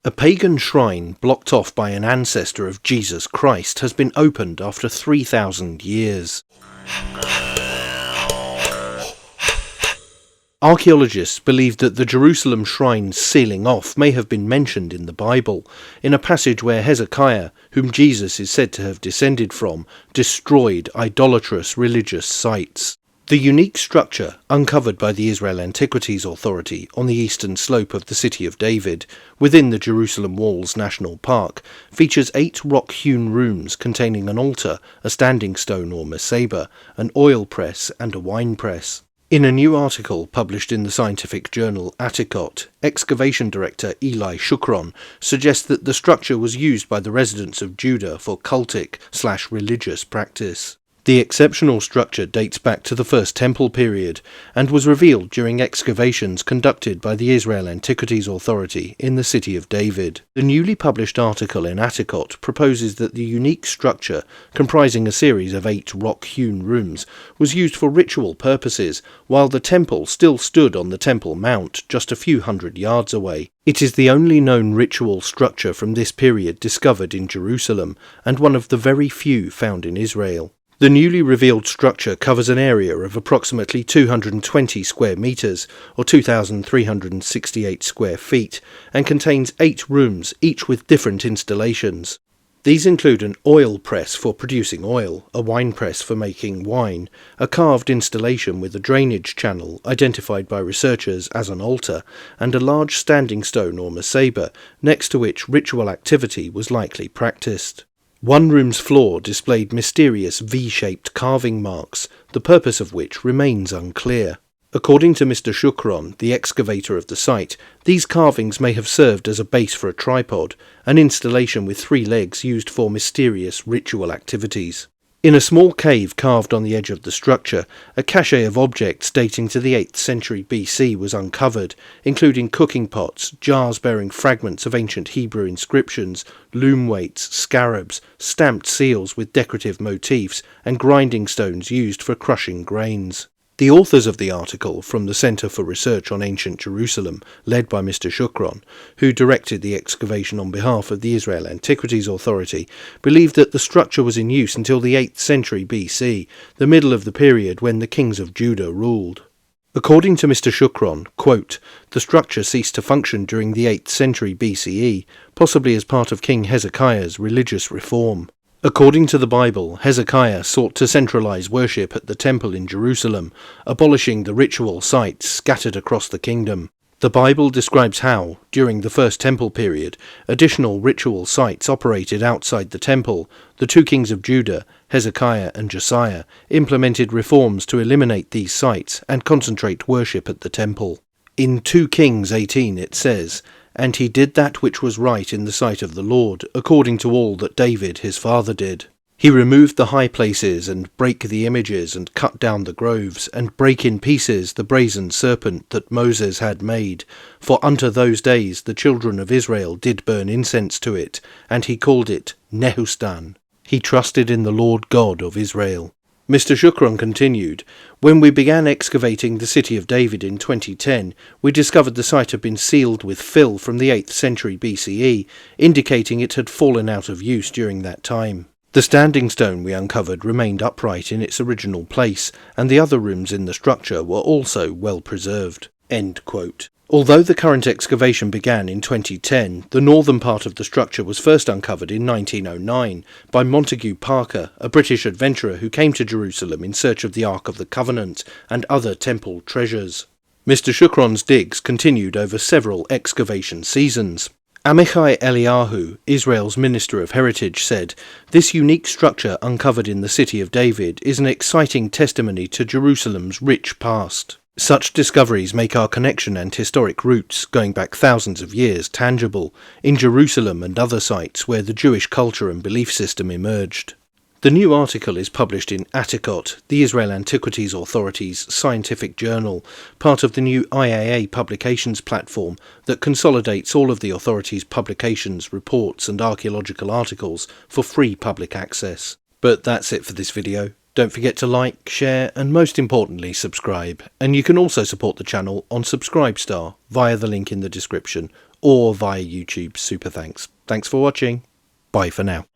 A pagan shrine blocked off by an ancestor of Jesus Christ has been opened after 3,000 years. Archaeologists believe that the Jerusalem shrine's sealing off may have been mentioned in the Bible, in a passage where Hezekiah, whom Jesus is said to have descended from, destroyed idolatrous religious sites. The unique structure, uncovered by the Israel Antiquities Authority on the eastern slope of the City of David, within the Jerusalem Walls National Park, features 8 rock-hewn rooms containing an altar, a standing stone or mesabah, an oil press and a wine press. In a new article published in the scientific journal Archaeological, excavation director Eli Shukron suggests that the structure was used by the residents of Judah for cultic/religious practice. The exceptional structure dates back to the First Temple period and was revealed during excavations conducted by the Israel Antiquities Authority in the City of David. The newly published article in Archaeological proposes that the unique structure, comprising a series of 8 rock-hewn rooms, was used for ritual purposes, while the temple still stood on the Temple Mount just a few hundred yards away. It is the only known ritual structure from this period discovered in Jerusalem, and one of the very few found in Israel. The newly revealed structure covers an area of approximately 220 square metres, or 2,368 square feet, and contains 8 rooms, each with different installations. These include an oil press for producing oil, a wine press for making wine, a carved installation with a drainage channel identified by researchers as an altar, and a large standing stone or mesabah, next to which ritual activity was likely practised. One room's floor displayed mysterious V-shaped carving marks, the purpose of which remains unclear. According to Mr. Shukron, the excavator of the site, these carvings may have served as a base for a tripod, an installation with 3 legs used for mysterious ritual activities. In a small cave carved on the edge of the structure, a cache of objects dating to the 8th century BC was uncovered, including cooking pots, jars bearing fragments of ancient Hebrew inscriptions, loom weights, scarabs, stamped seals with decorative motifs, and grinding stones used for crushing grains. The authors of the article from the Centre for Research on Ancient Jerusalem, led by Mr. Shukron, who directed the excavation on behalf of the Israel Antiquities Authority, believe that the structure was in use until the 8th century BC, the middle of the period when the kings of Judah ruled. According to Mr. Shukron, quote, the structure ceased to function during the 8th century BCE, possibly as part of King Hezekiah's religious reform. According to the Bible, Hezekiah sought to centralize worship at the temple in Jerusalem, abolishing the ritual sites scattered across the kingdom. The Bible describes how, during the First Temple period, additional ritual sites operated outside the temple. The 2 kings of Judah, Hezekiah and Josiah, implemented reforms to eliminate these sites and concentrate worship at the temple. In 2 Kings 18 it says, "And he did that which was right in the sight of the Lord, according to all that David his father did. He removed the high places, and brake the images, and cut down the groves, and brake in pieces the brazen serpent that Moses had made. For unto those days the children of Israel did burn incense to it, and he called it Nehustan. He trusted in the Lord God of Israel." Mr. Shukron continued, "When we began excavating the City of David in 2010, we discovered the site had been sealed with fill from the 8th century BCE, indicating it had fallen out of use during that time. The standing stone we uncovered remained upright in its original place, and the other rooms in the structure were also well preserved." End quote. Although the current excavation began in 2010, the northern part of the structure was first uncovered in 1909 by Montague Parker, a British adventurer who came to Jerusalem in search of the Ark of the Covenant and other temple treasures. Mr. Shukron's digs continued over several excavation seasons. Amichai Eliyahu, Israel's Minister of Heritage, said, "This unique structure uncovered in the City of David is an exciting testimony to Jerusalem's rich past. Such discoveries make our connection and historic roots, going back thousands of years, tangible, in Jerusalem and other sites where the Jewish culture and belief system emerged." The new article is published in Archaeological, the Israel Antiquities Authority's scientific journal, part of the new IAA publications platform that consolidates all of the authority's publications, reports and archaeological articles for free public access. But that's it for this video. Don't forget to like, share and most importantly subscribe, and you can also support the channel on Subscribestar via the link in the description or via YouTube. Super thanks. Thanks for watching. Bye for now.